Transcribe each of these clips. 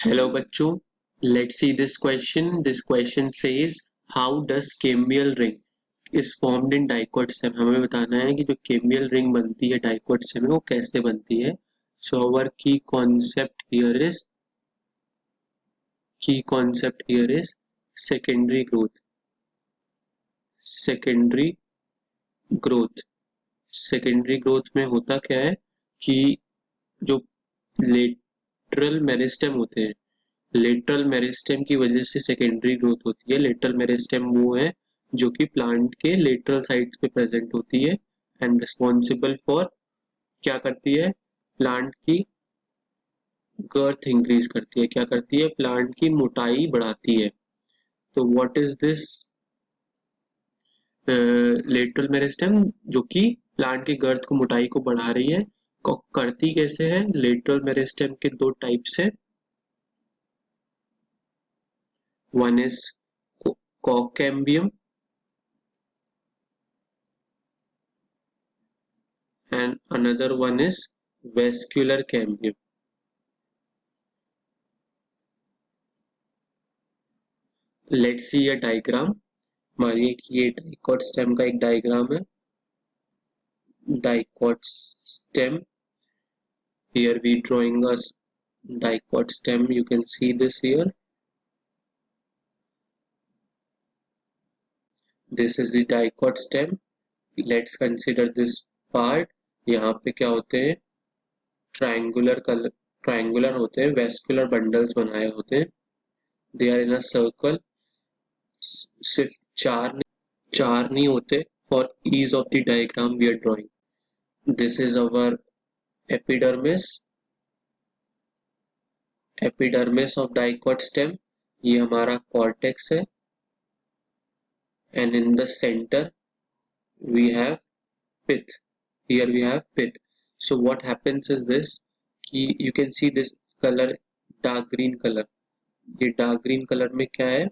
Hello बच्चों, let's see this question. This question says how does cambial ring is formed in dicot stem. हमें बताना है कि जो cambial ring बनती है dicot stem में वो कैसे बनती है. So our key concept here is secondary growth. Secondary growth. Secondary growth में होता क्या है कि जो lateral मेरिस्टेम होते हैं, लेटरल मेरिस्टेम की वजह से सेकेंडरी ग्रोथ होती है. लेटरल मेरिस्टेम वो है जो कि प्लांट के लेटरल साइड्स पे प्रेजेंट होती है एंड रिस्पॉन्सिबल फॉर क्या करती है, प्लांट की गर्थ इंक्रीज करती है. क्या करती है, प्लांट की मोटाई बढ़ाती है. तो what is this lateral meristem, जो कि प्लांट की गर्थ को मोटाई को बढ़ा रही है. करती कैसे है, लेटरल मेरिस्टेम के दो टाइप्स है. One is cork cambium and another one is vascular cambium. Let's see a diagram. मानिए कि ये डाइकॉट स्टेम का एक डायग्राम है. Dicot stem, here we drawing a dicot stem. You can see this here. This is the dicot stem. Let's consider this part. यहाँ पे क्या होते हैं, ट्रायंगुलर होते हैं, वेस्कुलर बंडल्स बनाए होते हैं. They are in a circle. सिर्फ चार नहीं होते. For ease of the diagram we are drawing. This is our epidermis of dicot stem. ये हमारा cortex है. And in the center we have pith. Here we have pith. So what happens is this, you can see this color, dark green color. ये dark green color में क्या है,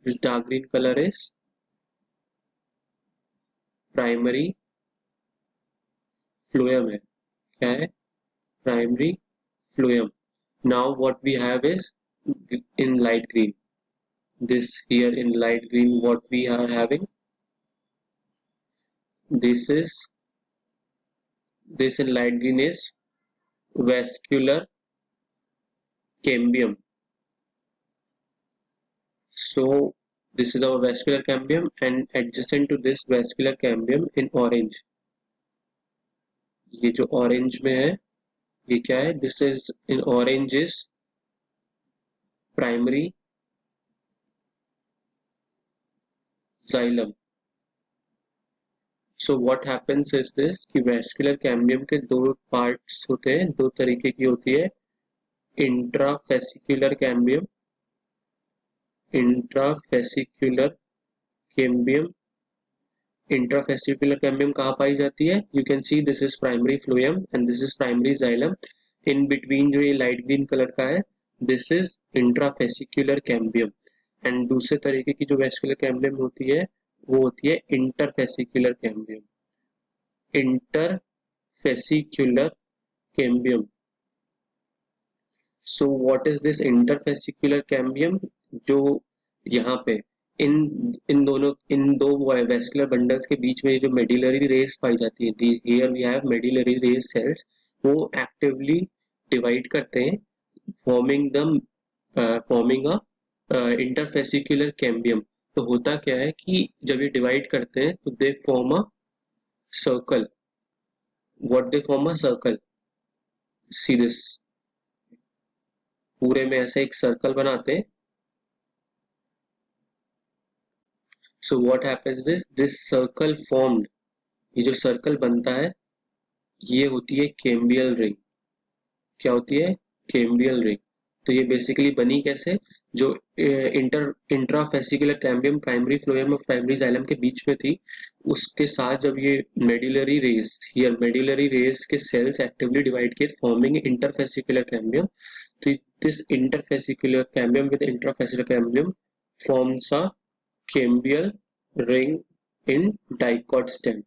this dark green color is primary phloem है. क्या है, primary phloem. Now what we have is in light green. This here in light green, what we are having, this in light green is vascular cambium. So this is our vascular cambium, and adjacent to this vascular cambium in orange, ये जो orange में है ये क्या है, this is in orange is primary xylem. So what happens is this कि vascular cambium के दो parts होते हैं, दो तरीके की होती है. Intrafascicular cambium, intrafascicular cambium. Intrafascicular cambium कहाँ पाई जाती है, you can see this is primary phloem and this is primary xylem. In between जो ये लाइट ग्रीन कलर का है, this is intrafascicular cambium. And दूसरे तरीके की जो वेस्कुलर कैम्बियम होती है वो होती है interfascicular cambium. Interfascicular cambium. So what is this interfascicular cambium, जो यहाँ पे इन दो वेस्कुलर बंडल्स के बीच में जो मेडिलरी रेस पाई जाती है, here we have medullary rays cells, वो एक्टिवली डिवाइड करते हैं फॉर्मिंग अ इंटरफेसिकुलर कैम्बियम. तो होता क्या है कि जब ये डिवाइड करते हैं तो they form a circle. What they form a circle, see this, पूरे में ऐसे एक सर्कल बनाते हैं. So what happens is this circle formed, ये जो सर्कल बनता है ये होती है कैम्बियल रिंग. क्या होती है, कैम्बियल रिंग. तो ये बेसिकली बनी कैसे, जो इंट्राफेसिकुलर कैम्बियम प्राइमरी फ्लोएम और प्राइमरी जाइलम के बीच में थी, उसके साथ जब ये मेडिलरी रेस, हियर मेडिलरी रेस के सेल्स एक्टिवली डिवाइड किए फॉर्मिंग इंटरफेसिकुलर कैम्बियम. तो this interfascicular cambium with intrafascicular cambium forms a cambial ring in dicot stem.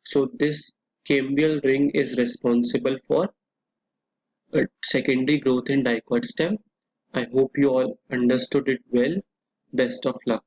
So this cambial ring is responsible for secondary growth in dicot stem. I hope you all understood it well. Best of luck.